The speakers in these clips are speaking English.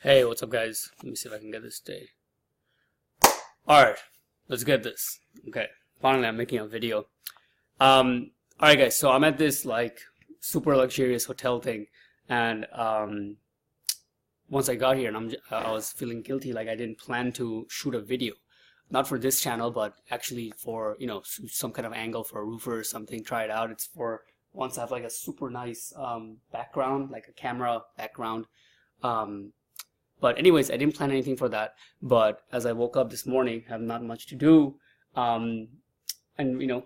Hey, what's up, guys? Let me see if I can get this day. Alright, let's get this. Okay, finally I'm making a video. Alright guys, so I'm at this like super luxurious hotel thing, and once I got here and I was feeling guilty, like I didn't plan to shoot a video. Not for this channel, but actually for, some kind of angle for a roofer or something, try it out. It's for once I have like a super nice background, like a camera background. But anyways, I didn't plan anything for that. But as I woke up this morning, I have not much to do. And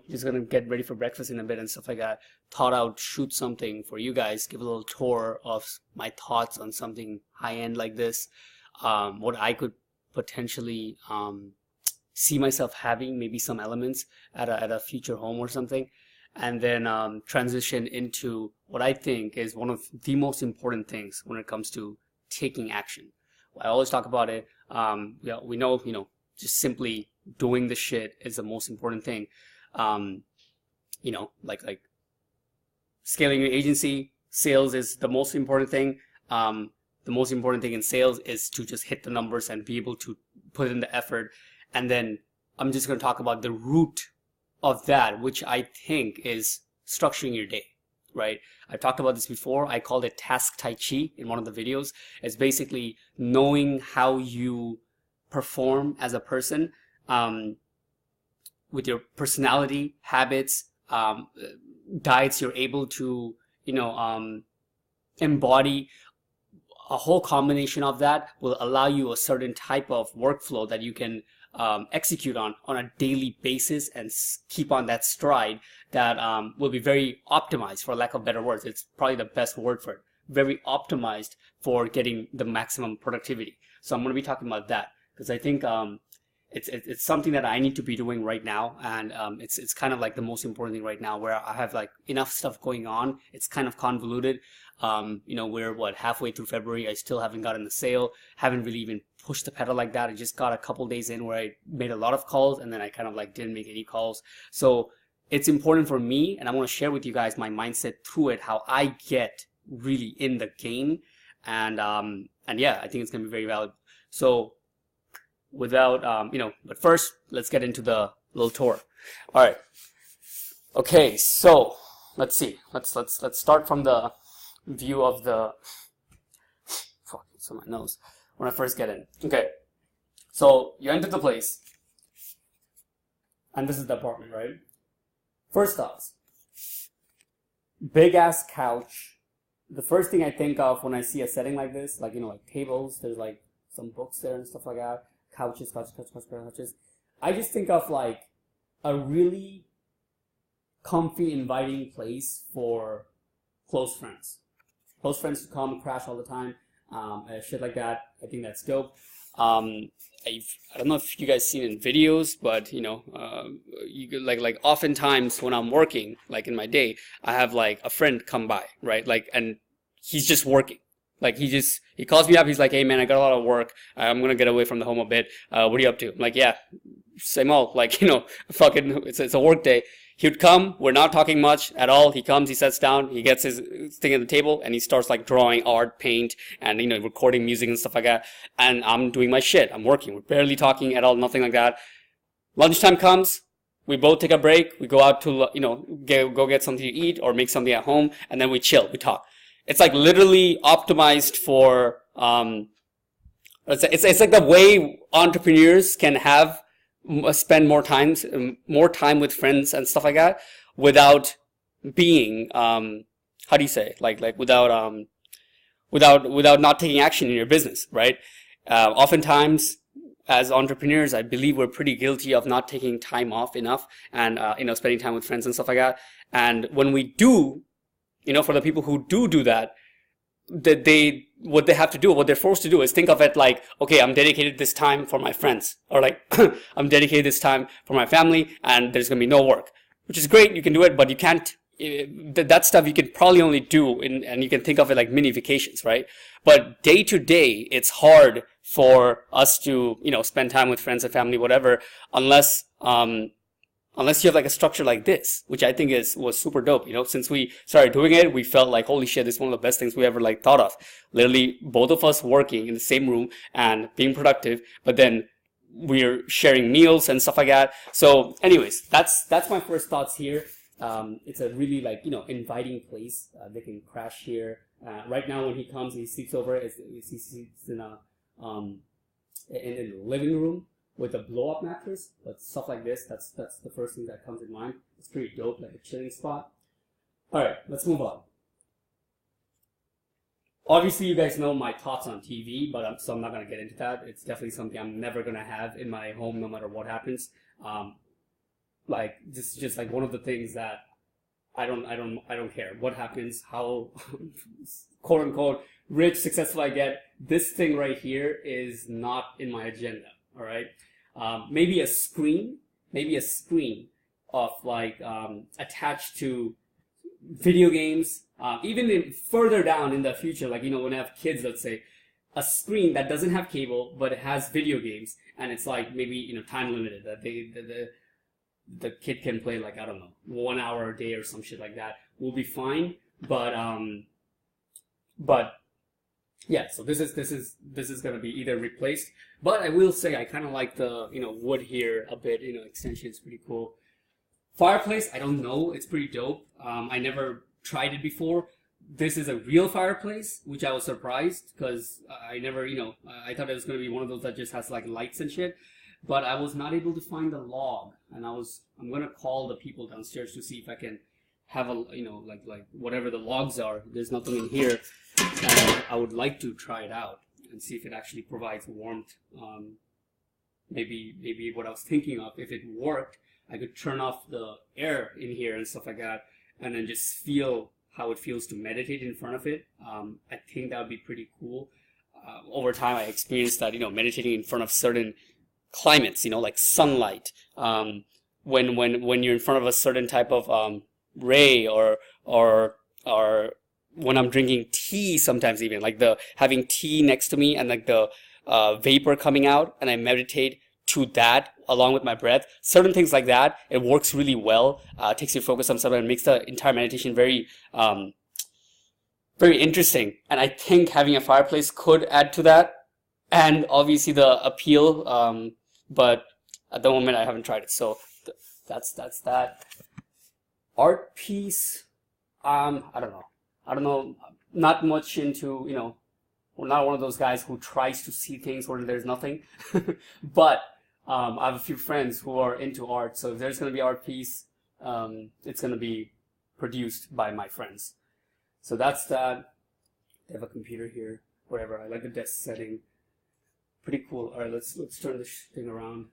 just gonna get ready for breakfast in a bit and stuff like that. Thought I would shoot something for you guys, give a little tour of my thoughts on something high-end like this. What I could potentially see myself having, maybe some elements at a future home or something. And then transition into what I think is one of the most important things when it comes to taking action. I always talk about it. We know, just simply doing the shit is the most important thing. Like scaling your agency, sales is the most important thing. The most important thing in sales is to just hit the numbers and be able to put in the effort. And then I'm just going to talk about the root of that, which I think is structuring your day. Right? I've talked about this before. I called it task tai chi in one of the videos. It's basically knowing how you perform as a person with your personality, habits, diets you're able to, embody. A whole combination of that will allow you a certain type of workflow that you can execute on a daily basis and keep on that stride that will be very optimized, for lack of better words. It's probably the best word for it. Very optimized for getting the maximum productivity. So I'm going to be talking about that because I think it's something that I need to be doing right now, and it's kind of like the most important thing right now, where I have like enough stuff going on. It's kind of convoluted. We're halfway through February. I still haven't gotten the sale. Haven't really even pushed the pedal like that. I just got a couple days in where I made a lot of calls, and then I kind of like didn't make any calls. So it's important for me, and I want to share with you guys my mindset through it, how I get really in the game, and yeah, I think it's gonna be very valuable. So without but first let's get into the little tour. All right. Okay, so let's see. Let's start from the view of the fuck, it's on my nose when I first get in. Okay, so you enter the place, and this is the apartment, right? First thoughts: big ass couch. The first thing I think of when I see a setting like this, like tables, there's like some books there and stuff like that. Couches. I just think of like a really comfy, inviting place for close friends. Close friends to come and crash all the time, shit like that. I think that's dope. I don't know if you guys seen in videos, but you could, like oftentimes when I'm working, like in my day, I have like a friend come by, right? Like, and he's just working. Like he calls me up. He's like, "Hey man, I got a lot of work. I'm gonna get away from the home a bit. What are you up to?" I'm like, "Yeah, same old. Like fucking, it's a work day." He would come. We're not talking much at all. He comes. He sits down. He gets his thing at the table, and he starts like drawing art, paint, and recording music and stuff like that. And I'm doing my shit. I'm working. We're barely talking at all. Nothing like that. Lunchtime comes. We both take a break. We go out to go get something to eat or make something at home, and then we chill. We talk. It's like literally optimized for it's like the way entrepreneurs can have spend more time with friends and stuff like that without being how do you say, like without not taking action in your business, right? Oftentimes as entrepreneurs, I believe we're pretty guilty of not taking time off enough and spending time with friends and stuff like that. And when we do, for the people who do that, what they have to do, what they're forced to do is think of it like, okay, I'm dedicated this time for my friends, or like, I'm dedicated this time for my family, and there's going to be no work, which is great. You can do it, but you can't, that stuff you can probably only do and you can think of it like mini vacations, right? But day to day, it's hard for us to, spend time with friends and family, whatever, unless unless you have like a structure like this, which I think was super dope. You know, since we started doing it, we felt like, holy shit, this is one of the best things we ever like thought of. Literally, both of us working in the same room and being productive, but then we're sharing meals and stuff like that. So, anyways, that's my first thoughts here. It's a really like, you know, inviting place. They can crash here. Right now, when he comes, he sleeps over. He sleeps in a in the living room with a blow-up mattress. But stuff like this, that's the first thing that comes in mind. It's pretty dope, like a chilling spot. All right, let's move on. Obviously, you guys know my thoughts on TV, but so I'm not gonna get into that. It's definitely something I'm never gonna have in my home, no matter what happens. Like this is just like one of the things that I don't care what happens, how quote unquote rich, successful I get. This thing right here is not in my agenda. All right, maybe a screen of like attached to video games. Even further down in the future, like, you know, when I have kids, let's say, a screen that doesn't have cable but it has video games, and it's like maybe, you know, time limited, that the kid can play like, I don't know, 1 hour a day or some shit like that, will be fine. But yeah, so this is gonna be either replaced. But I will say I kind of like the, you know, wood here a bit. You know, extension is pretty cool. Fireplace, I don't know, it's pretty dope. I never tried it before. This is a real fireplace, which I was surprised because I never, you know, I thought it was going to be one of those that just has like lights and shit. But I was not able to find the log, and I'm going to call the people downstairs to see if I can have a, you know, like whatever the logs are. There's nothing in here, and I would like to try it out and see if it actually provides warmth. Maybe what I was thinking of, if it worked, I could turn off the air in here and stuff like that, and then just feel how it feels to meditate in front of it. I think that would be pretty cool. Over time, I experienced that, you know, meditating in front of certain climates, you know, like sunlight. When you're in front of a certain type of ray, or when I'm drinking tea, sometimes even like having tea next to me and like the vapor coming out, and I meditate to that along with my breath, certain things like that, it works really well. Takes your focus on something and makes the entire meditation very very interesting. And I think having a fireplace could add to that, and obviously the appeal, but at the moment I haven't tried it. So that's that. Art piece, I don't know, not much into, you know, I'm not one of those guys who tries to see things where there's nothing. But I have a few friends who are into art, so if there's going to be art piece, it's going to be produced by my friends. So that's that. I have a computer here, whatever. I like the desk setting. Pretty cool. All right, let's turn this thing around.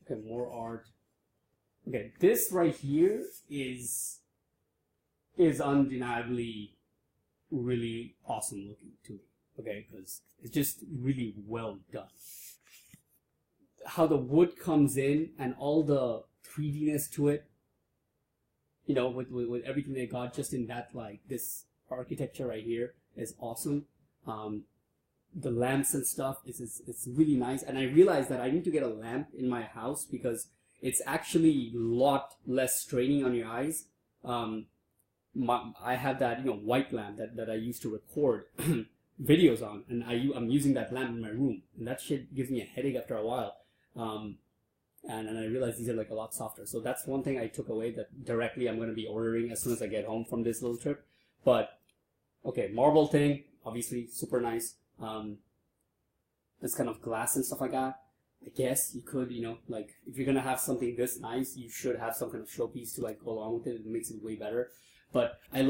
Okay, more art. Okay, this right here is undeniably really awesome looking to me. Okay, because it's just really well done. How the wood comes in and all the 3Dness to it, you know, with everything they got just in that, like, this architecture right here is awesome. The lamps and stuff it's really nice, and I realized that I need to get a lamp in my house because it's actually a lot less straining on your eyes. I have that, you know, white lamp that I used to record videos on, and I'm using that lamp in my room, and that shit gives me a headache after a while. And I realized these are like a lot softer. So that's one thing I took away, that directly I'm going to be ordering as soon as I get home from this little trip. But okay, marble thing, obviously super nice. This kind of glass and stuff like that. I guess you could, you know, like, if you're gonna have something this nice, you should have some kind of showpiece to like go along with it. It makes it way better. But I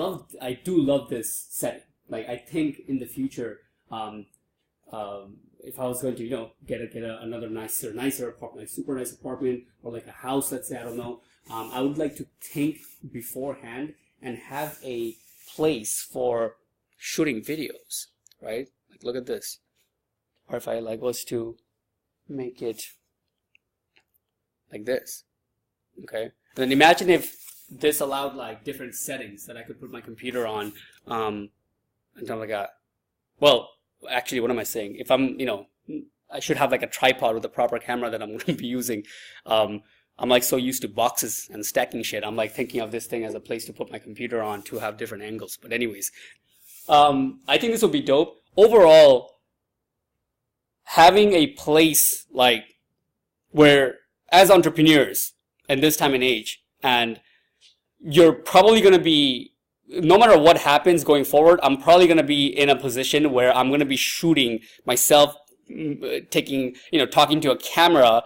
do love this setting. Like, I think in the future, if I was going to, you know, get another nicer apartment, like super nice apartment, or like a house, let's say, I don't know, I would like to think beforehand and have a place for shooting videos, right? Like, look at this. Or if I like was to make it like this, okay? And then imagine if this allowed like different settings that I could put my computer on, and stuff like that. Well, actually, what am I saying? If I'm, you know, I should have like a tripod with a proper camera that I'm going to be using. I'm like so used to boxes and stacking shit. I'm like thinking of this thing as a place to put my computer on to have different angles. But anyways, I think this would be dope. Overall, having a place like where, as entrepreneurs in this time and age, and you're probably going to be, no matter what happens going forward, I'm probably going to be in a position where I'm going to be shooting myself, taking, talking to a camera,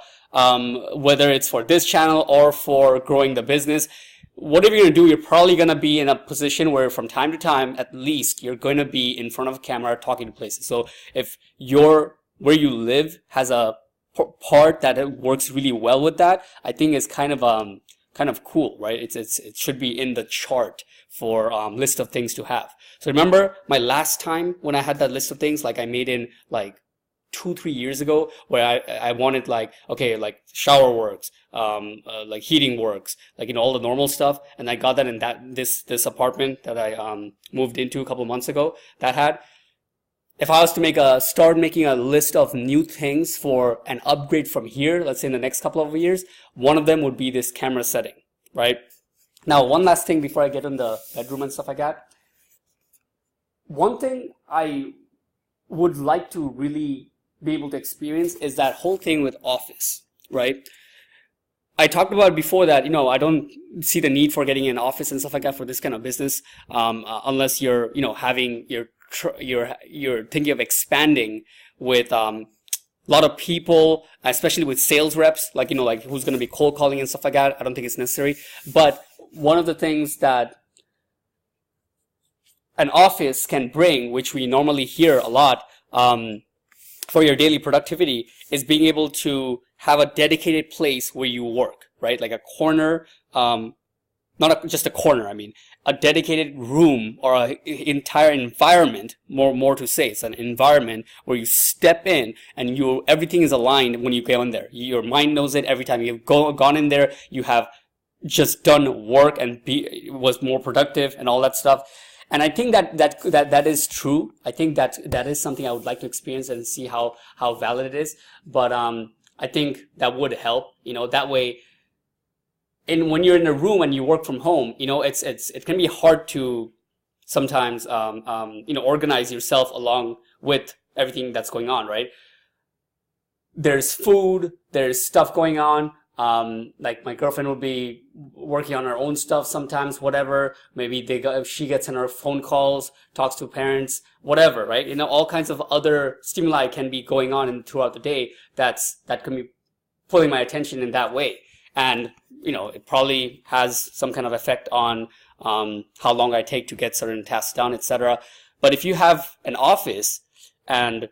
whether it's for this channel or for growing the business. Whatever you're going to do, you're probably going to be in a position where from time to time, at least, you're going to be in front of a camera talking to places. So if where you live has a part that works really well with that, I think it's kind of cool, right? It should be in the chart for list of things to have. So remember my last time when I had that list of things, like I made in like 2-3 years ago, where I wanted like, okay, like shower works, like heating works, like all the normal stuff, and I got that in this apartment that I moved into a couple months ago. That had, if I was to start making a list of new things for an upgrade from here, let's say in the next couple of years, one of them would be this camera setting, right? Now, one last thing before I get in the bedroom and stuff like that. One thing I would like to really be able to experience is that whole thing with office, right? I talked about before that, I don't see the need for getting an office and stuff like that for this kind of business, unless you're, you're thinking of expanding with a lot of people, especially with sales reps, like who's going to be cold calling and stuff like that. I don't think it's necessary. But one of the things that an office can bring, which we normally hear a lot for your daily productivity, is being able to have a dedicated place where you work, right? Like a corner, just a corner, a dedicated room or an entire environment, more to say. It's an environment where you step in and everything is aligned when you go in there. Your mind knows it every time you've gone in there. You have just done work and was more productive and all that stuff. And I think that is true. I think that is something I would like to experience and see how valid it is. But I think that would help. That way, when you're in a room and you work from home, it can be hard to sometimes organize yourself along with everything that's going on, right? There's food, there's stuff going on. Like my girlfriend will be working on her own stuff sometimes, whatever. Maybe she gets on her phone calls, talks to parents, whatever, right? All kinds of other stimuli can be going on throughout the day that can be pulling my attention in that way. And, it probably has some kind of effect on how long I take to get certain tasks done, etc. But if you have an office and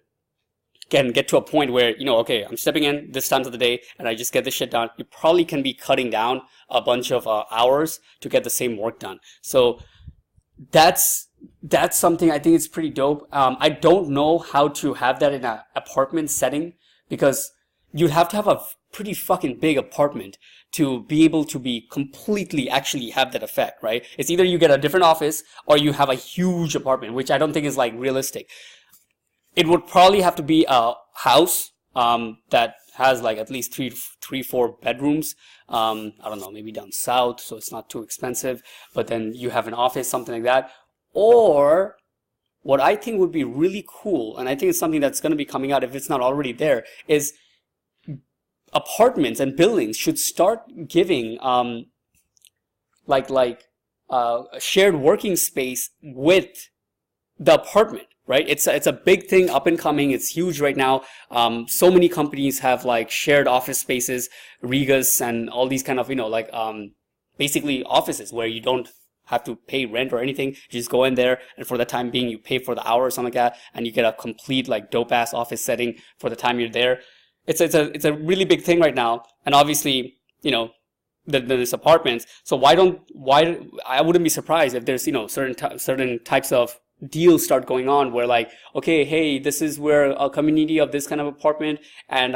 can get to a point where, okay, I'm stepping in this time of the day and I just get this shit done, you probably can be cutting down a bunch of hours to get the same work done. So that's something I think is pretty dope. I don't know how to have that in an apartment setting, because you'd have to have a pretty fucking big apartment to be able to be completely actually have that effect, right? It's either you get a different office or you have a huge apartment, which I don't think is like realistic. It would probably have to be a house that has like at least 3-4 bedrooms. I don't know, maybe down south, so it's not too expensive. But then you have an office, something like that. Or what I think would be really cool, and I think it's something that's going to be coming out if it's not already there, is apartments and buildings should start giving a shared working space with the apartment. Right? It's a big thing, up and coming. It's huge right now. So many companies have like shared office spaces, Regus and all these kind of, basically offices where you don't have to pay rent or anything. You just go in there, and for the time being, you pay for the hour or something like that, and you get a complete like dope ass office setting for the time you're there. It's a really big thing right now. And obviously, there's apartments. So why I wouldn't be surprised if there's, certain types of deals start going on where like, okay, hey, this is where a community of this kind of apartment, and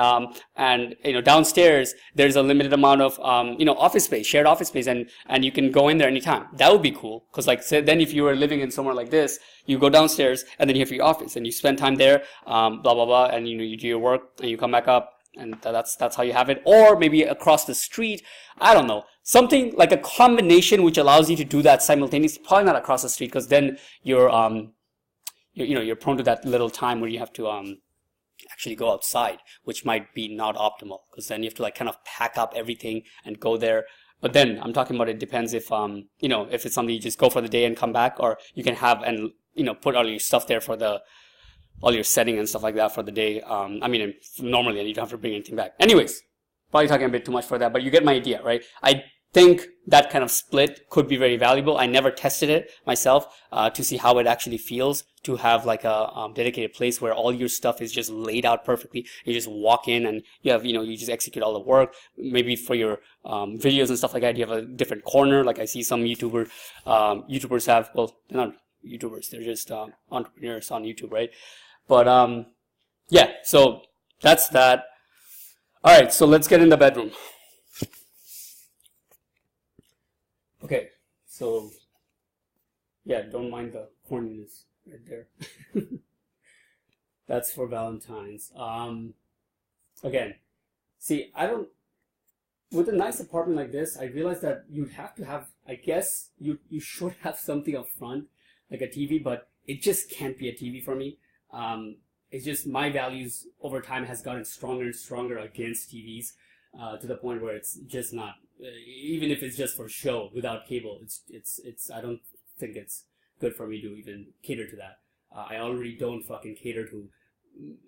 downstairs there's a limited amount of office space, shared office space, and you can go in there anytime. That would be cool, because like then if you were living in somewhere like this, you go downstairs and then you have your office and you spend time there, blah blah blah, and you do your work and you come back up and that's how you have it. Or maybe across the street, I don't know, something like a combination which allows you to do that simultaneously. Probably not across the street, because then you're you're prone to that little time where you have to actually go outside, which might be not optimal, because then you have to like kind of pack up everything and go there. But then I'm talking about, it depends if if it's something you just go for the day and come back, or you can have and put all your stuff there for all your setting and stuff like that for the day. I mean, normally you don't have to bring anything back. Anyways, probably talking a bit too much for that, but you get my idea, right? I think that kind of split could be very valuable. I never tested it myself to see how it actually feels to have like a dedicated place where all your stuff is just laid out perfectly. You just walk in and you have, you just execute all the work. Maybe for your videos and stuff like that, you have a different corner. Like I see some YouTubers have, well, they're not YouTubers, they're just entrepreneurs on YouTube, right? But yeah, so that's that. All right, so let's get in the bedroom. Okay, so yeah, don't mind the corniness right there. That's for Valentine's. Again, see, with a nice apartment like this, I realized that you'd have to have, I guess you should have something up front, like a TV, but it just can't be a TV for me. It's just my values over time has gotten stronger and stronger against TVs, to the point where it's just not, even if it's just for show without cable, it's I don't think it's good for me to even cater to that. I already don't fucking cater to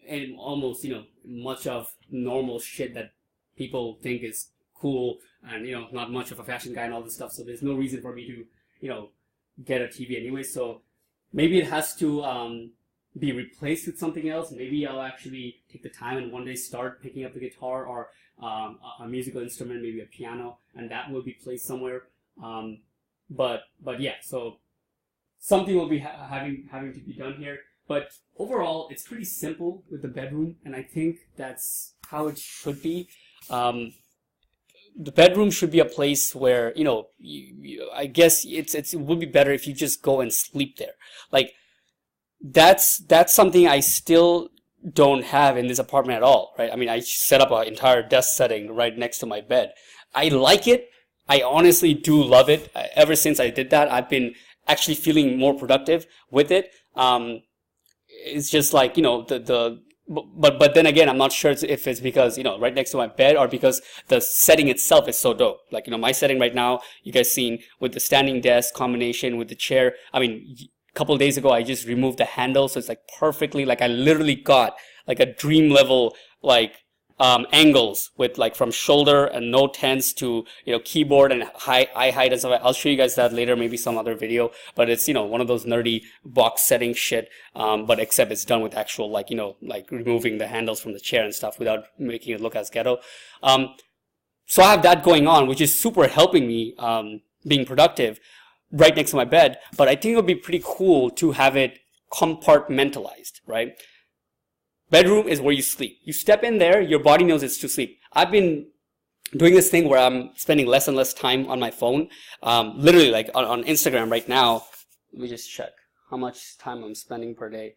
and almost, much of normal shit that people think is cool, and, not much of a fashion guy and all this stuff. So there's no reason for me to, get a TV anyway. So maybe it has to, be replaced with something else. Maybe I'll actually take the time and one day start picking up the guitar or a musical instrument, maybe a piano, and that will be placed somewhere. But yeah, so something will be having to be done here. But overall, it's pretty simple with the bedroom, and I think that's how it should be. The bedroom should be a place where, I guess it would be better if you just go and sleep there. Like, that's something I still don't have in this apartment at all, right? I mean, I set up an entire desk setting right next to my bed. I like it. I honestly do love it. Ever since I did that, I've been actually feeling more productive with it. It's just like, but then again, I'm not sure if it's because, right next to my bed, or because the setting itself is so dope. Like, my setting right now, you guys seen with the standing desk combination with the chair. I mean, a couple of days ago, I just removed the handle, so it's like perfectly, like I literally got like a dream level, like angles with like from shoulder and no tense to, keyboard and eye height and stuff. I'll show you guys that later, maybe some other video, but it's, one of those nerdy box setting shit, but except it's done with actual, like, like removing the handles from the chair and stuff without making it look as ghetto. So I have that going on, which is super helping me, being productive right next to my bed. But I think it would be pretty cool to have it compartmentalized, right? Bedroom is where you sleep. You step in there, your body knows it's to sleep. I've been doing this thing where I'm spending less and less time on my phone. Literally, like on Instagram right now, let me just check how much time I'm spending per day.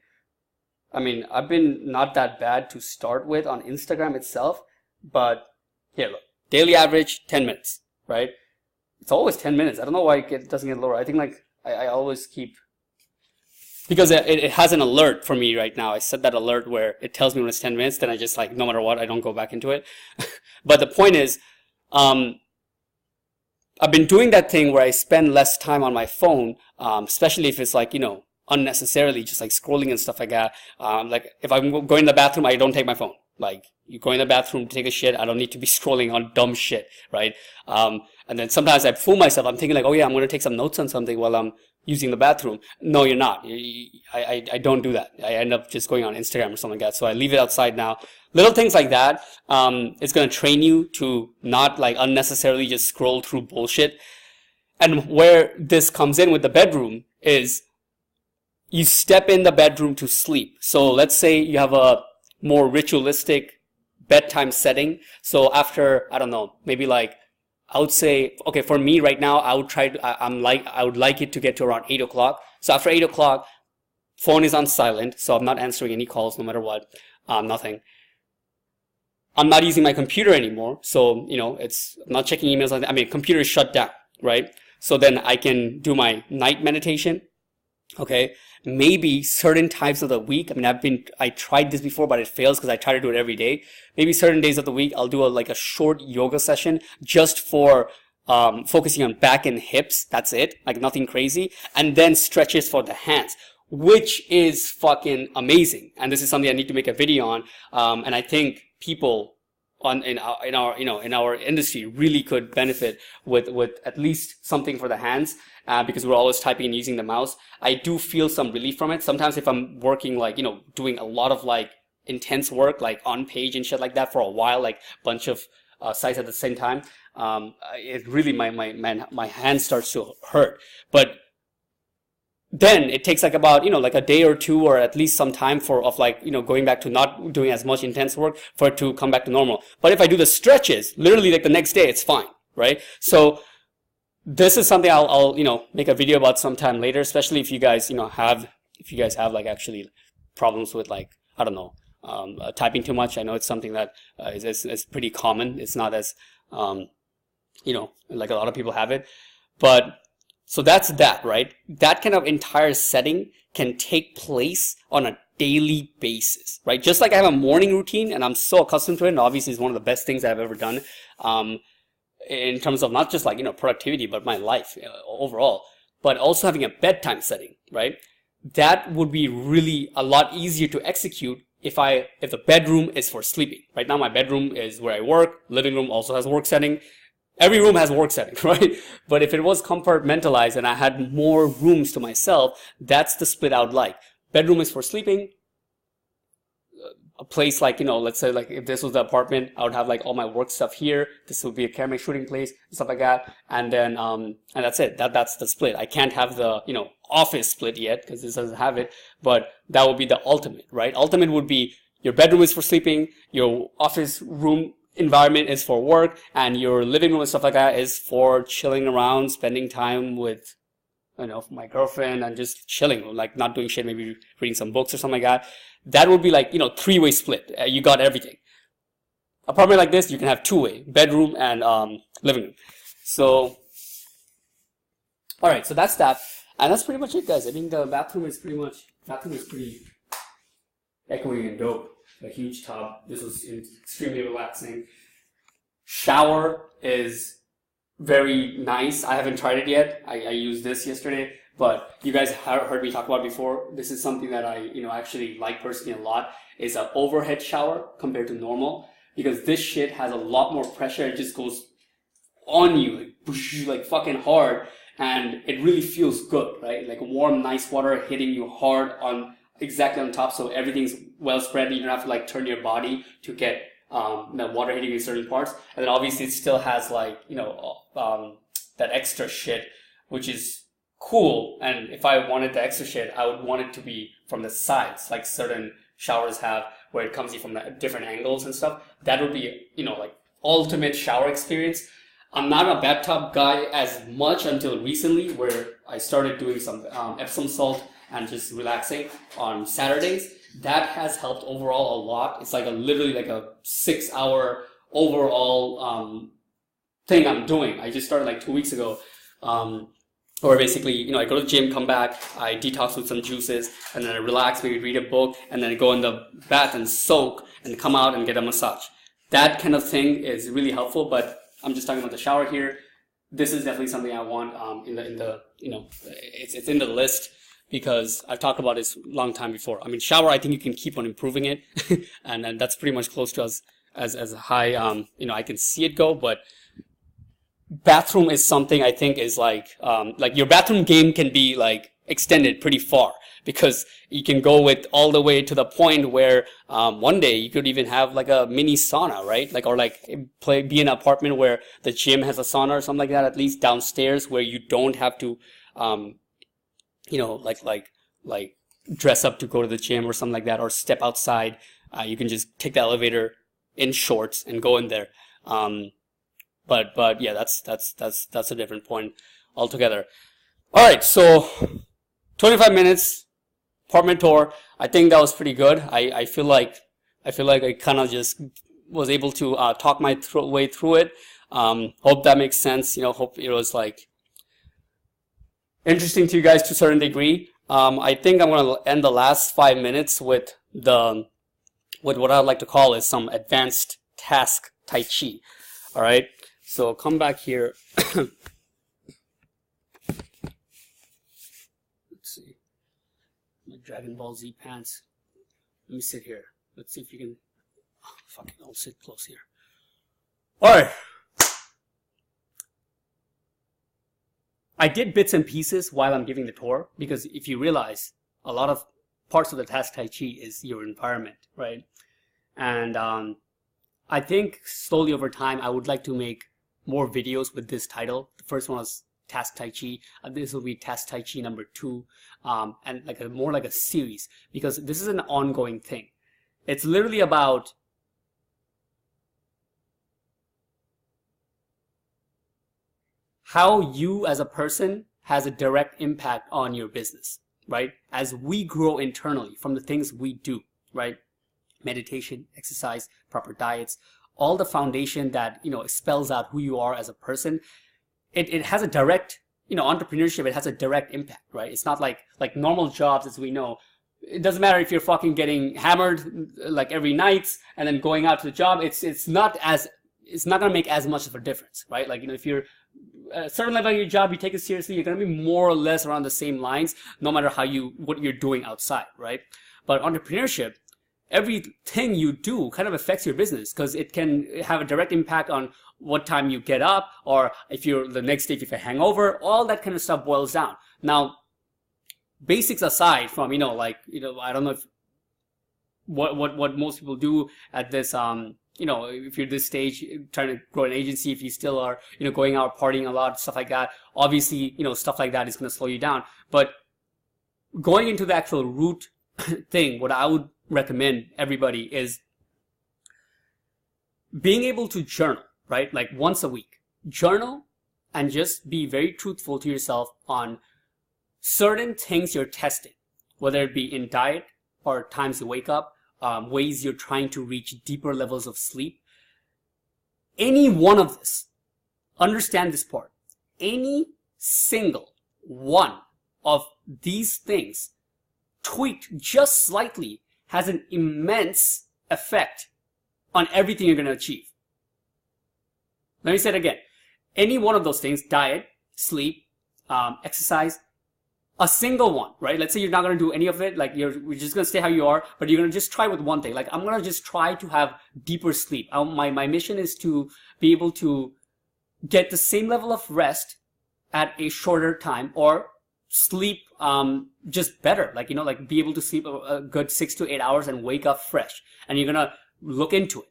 I mean, I've been not that bad to start with on Instagram itself, but here, look, daily average 10 minutes, right? It's always 10 minutes. I don't know why it doesn't get lower. I think like I always keep, because it has an alert for me right now. I set that alert where it tells me when it's 10 minutes, then I just like, no matter what, I don't go back into it. But the point is, I've been doing that thing where I spend less time on my phone, especially if it's like, unnecessarily just like scrolling and stuff like that. Like if I'm going to the bathroom, I don't take my phone. Like, you go in the bathroom to take a shit, I don't need to be scrolling on dumb shit, right? And then sometimes I fool myself. I'm thinking like, oh yeah, I'm going to take some notes on something while I'm using the bathroom. No, you're not. I don't do that. I end up just going on Instagram or something like that. So I leave it outside now. Little things like that. It's going to train you to not like unnecessarily just scroll through bullshit. And where this comes in with the bedroom is you step in the bedroom to sleep. So let's say you have a more ritualistic bedtime setting. So after, I don't know, maybe like, I would say, okay, for me right now, I would I would like it to get to around 8 o'clock. So after 8 o'clock, phone is on silent. So I'm not answering any calls no matter what, nothing. I'm not using my computer anymore. So, I'm not checking emails. I mean, computer is shut down, right? So then I can do my night meditation. Okay. Maybe certain times of the week. I mean, I tried this before, but it fails because I try to do it every day. Maybe certain days of the week, I'll do a short yoga session just for focusing on back and hips. That's it. Like nothing crazy. And then stretches for the hands, which is fucking amazing. And this is something I need to make a video on. And I think people in our industry really could benefit with at least something for the hands, because we're always typing and using the mouse. I do feel some relief from it. Sometimes if I'm working doing a lot of intense work, like on page and shit like that for a while, like bunch of sites at the same time, it really, my hand starts to hurt. But then it takes about a day or two, or at least some time going back to not doing as much intense work for it to come back to normal. But if I do the stretches, literally the next day, it's fine, right? So this is something I'll make a video about sometime later, especially if you guys have actually problems with I don't know, typing too much. I know it's something that is pretty common. It's not as like a lot of people have it, but so that's that, right? That kind of entire setting can take place on a daily basis, right? Just like I have a morning routine and I'm so accustomed to it, and obviously it's one of the best things I've ever done in terms of not just productivity, but my life overall, but also having a bedtime setting, right? That would be really a lot easier to execute if the bedroom is for sleeping. Right now my bedroom is where I work, living room also has work setting. Every room has work setting, right? But if it was compartmentalized and I had more rooms to myself, that's the split I would like. Bedroom is for sleeping. A place let's say if this was the apartment, I would have all my work stuff here. This would be a camera shooting place, stuff like that. And then, and that's it. That's the split. I can't have the, office split yet because this doesn't have it, but that would be the ultimate, right? Ultimate would be your bedroom is for sleeping, your office room environment is for work, and your living room and stuff like that is for chilling around, spending time with my girlfriend and just chilling, not doing shit, maybe reading some books or something like that. That would be three-way split. You got everything. Apartment like this, you can have two-way, bedroom and living room. So all right, so that's that, and that's pretty much it, guys. I think the bathroom is pretty echoing and dope. A huge tub. This was extremely relaxing. Shower is very nice. I haven't tried it yet. I used this yesterday, but you guys have heard me talk about it before. This is something that I actually like personally a lot. Is an overhead shower compared to normal, because this shit has a lot more pressure. It just goes on you like fucking hard, and it really feels good, right? Like warm, nice water hitting you hard on exactly on top, so everything's well spread. You don't have to turn your body to get the water hitting in certain parts. And then obviously it still has that extra shit, which is cool. And if I wanted the extra shit, I would want it to be from the sides, like certain showers have, where it comes in from the different angles and stuff. That would be ultimate shower experience. I'm not a bathtub guy as much until recently, where I started doing some Epsom salt and just relaxing on Saturdays. That has helped overall a lot. It's literally a 6-hour overall thing I'm doing. I just started 2 weeks ago, where basically, I go to the gym, come back, I detox with some juices, and then I relax, maybe read a book, and then I go in the bath and soak, and come out and get a massage. That kind of thing is really helpful, but I'm just talking about the shower here. This is definitely something I want it's in the list, because I've talked about this a long time before. I mean, shower, I think you can keep on improving it, and that's pretty much close to as high, I can see it go. But bathroom is something I think is your bathroom game can be extended pretty far, because you can go with all the way to the point where one day you could even have a mini sauna, right? Be in an apartment where the gym has a sauna or something like that, at least downstairs, where you don't have to dress up to go to the gym or something like that, or step outside. You can just take the elevator in shorts and go in there. But yeah, that's a different point altogether. All right, so 25 minutes apartment tour. I think that was pretty good. I feel like I kind of just was able to talk my way through it. Hope that makes sense. Hope it was like interesting to you guys to a certain degree. I think I'm going to end the last 5 minutes with what I'd like to call is some advanced task Tai Chi. All right. So come back here. Let's see. My Dragon Ball Z pants. Let me sit here. Let's see if you can. Oh, fucking, I'll sit close here. All right. I did bits and pieces while I'm giving the tour, because if you realize, a lot of parts of the task Tai Chi is your environment, right? And I think slowly over time, I would like to make more videos with this title. The first one was Task Tai Chi. This will be Task Tai Chi number 2, and like more like a series, because this is an ongoing thing. It's literally about how you as a person has a direct impact on your business, right? As we grow internally from the things we do, right? Meditation, exercise, proper diets, all the foundation that, spells out who you are as a person. It has a direct, entrepreneurship, it has a direct impact, right? It's not like normal jobs, as we know. It doesn't matter if you're fucking getting hammered like every night and then going out to the job. It's not gonna make as much of a difference, right? Like, if you're a certain level of your job, you take it seriously, you're gonna be more or less around the same lines, no matter what you're doing outside, right? But entrepreneurship, everything you do kind of affects your business, because it can have a direct impact on what time you get up, or if you're the next day, if you have a hangover, all that kind of stuff boils down. Now, basics aside from, I don't know if what most people do at this, if you're this stage trying to grow an agency, if you still are, going out partying a lot, stuff like that, obviously, stuff like that is going to slow you down. But going into the actual root thing, what I would recommend everybody is being able to journal, right? Like once a week, journal and just be very truthful to yourself on certain things you're testing, whether it be in diet or times you wake up, ways you're trying to reach deeper levels of sleep. Any one of this, understand this part, any single one of these things tweaked just slightly has an immense effect on everything you're going to achieve. Let me say it again. Any one of those things, diet, sleep, exercise, a single one, right? Let's say you're not going to do any of it, like you're just going to stay how you are, but you're going to just try with one thing. Like, I'm going to just try to have deeper sleep. My mission is to be able to get the same level of rest at a shorter time, or sleep just better, like be able to sleep a good 6 to 8 hours and wake up fresh. And you're gonna look into it.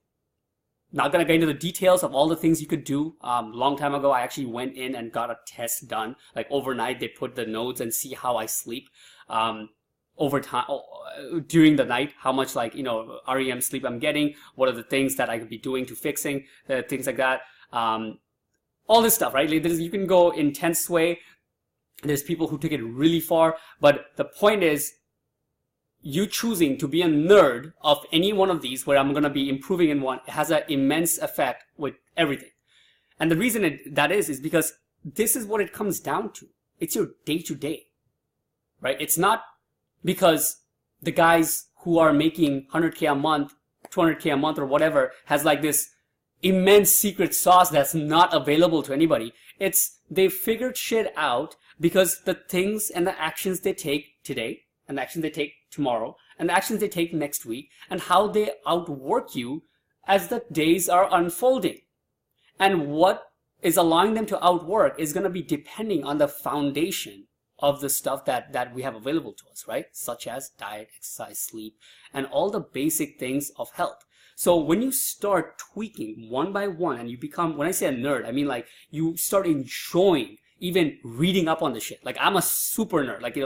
Not gonna get into the details of all the things you could do. Long time ago, I actually went in and got a test done. Like overnight, they put the nodes and see how I sleep over time, during the night, how much REM sleep I'm getting, what are the things that I could be doing to fixing things like that. All this stuff, right? You can go intense way. There's people who take it really far, but the point is, you choosing to be a nerd of any one of these, where I'm going to be improving in one, it has an immense effect with everything. And the reason that is because this is what it comes down to. It's your day-to-day, right? It's not because the guys who are making 100K a month, 200K a month or whatever has like this immense secret sauce that's not available to anybody. It's they figured shit out because the things and the actions they take today, and the actions they take tomorrow, and the actions they take next week, and how they outwork you as the days are unfolding. And what is allowing them to outwork is going to be depending on the foundation of the stuff that we have available to us, right? Such as diet, exercise, sleep, and all the basic things of health. So when you start tweaking one by one, and you become, when I say a nerd, I mean like you start enjoying even reading up on the shit. Like, I'm a super nerd. Like,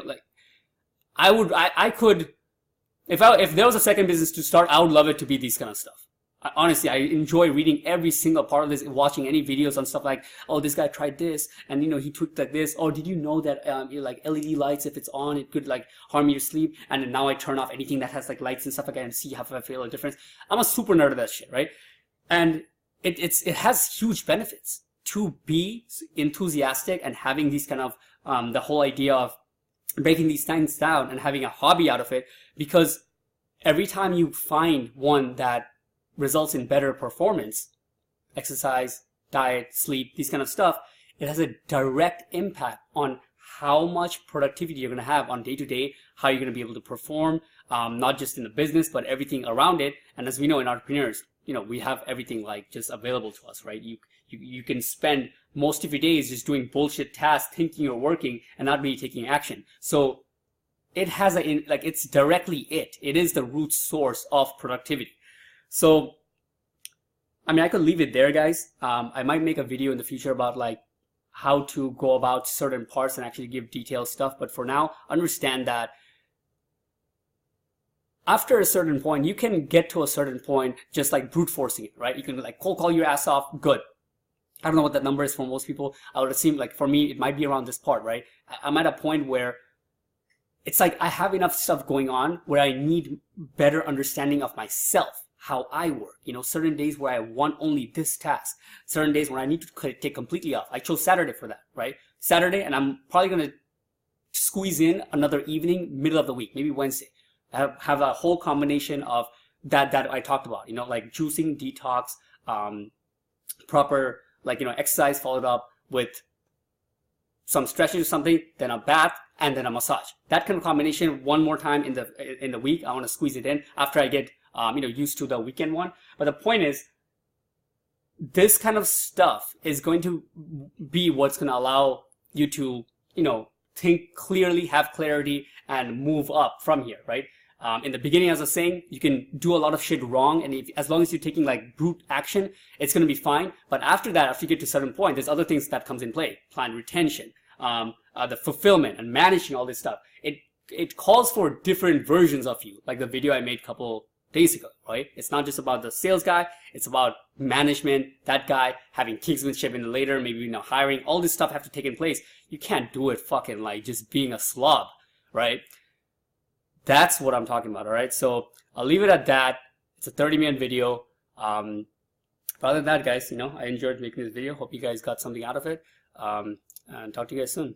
I could, if there was a second business to start, I would love it to be these kind of stuff. Honestly, I enjoy reading every single part of this, watching any videos on stuff like, oh, this guy tried this, and he tweaked like this. Or did you know that like LED lights, if it's on, it could like harm your sleep? And now I turn off anything that has like lights and stuff like that and see how I feel a difference. I'm a super nerd of that shit, right? And it has huge benefits to be enthusiastic and having these kind of the whole idea of breaking these things down and having a hobby out of it, because every time you find one that results in better performance, exercise, diet, sleep, these kind of stuff, it has a direct impact on how much productivity you're going to have on day to day, how you're going to be able to perform, not just in the business, but everything around it. And as we know in entrepreneurs, we have everything like just available to us, right? You can spend most of your days just doing bullshit tasks, thinking you're working and not really taking action. So it has it's directly it is the root source of productivity. So, I mean, I could leave it there, guys. I might make a video in the future about like how to go about certain parts and actually give detailed stuff. But for now, understand that after a certain point, you can get to a certain point just like brute forcing it, right? You can like cold call your ass off. Good. I don't know what that number is for most people. I would assume like for me, it might be around this part, right? I'm at a point where it's like I have enough stuff going on where I need better understanding of myself, how I work. Certain days where I want only this task, certain days when I need to take completely off. I chose Saturday for that, right? Saturday, and I'm probably going to squeeze in another evening, middle of the week, maybe Wednesday. I have a whole combination of that I talked about, like juicing, detox, proper, exercise followed up with some stretching or something, then a bath, and then a massage. That kind of combination, one more time in the week. I want to squeeze it in after I get used to the weekend one. But the point is, this kind of stuff is going to be what's going to allow you to, think clearly, have clarity, and move up from here, right? In the beginning, as I was saying, you can do a lot of shit wrong, and as long as you're taking like brute action, it's going to be fine. But after that, after you get to a certain point, there's other things that comes in play: plan retention, the fulfillment, and managing all this stuff. It calls for different versions of you, like the video I made a couple days ago, right? It's not just about the sales guy; it's about management, that guy having kingsmanship in the later, maybe hiring. All this stuff have to take in place. You can't do it fucking like just being a slob, right? That's what I'm talking about, all right? So I'll leave it at that. It's a 30-minute video. But other than that, guys, I enjoyed making this video. Hope you guys got something out of it. And talk to you guys soon.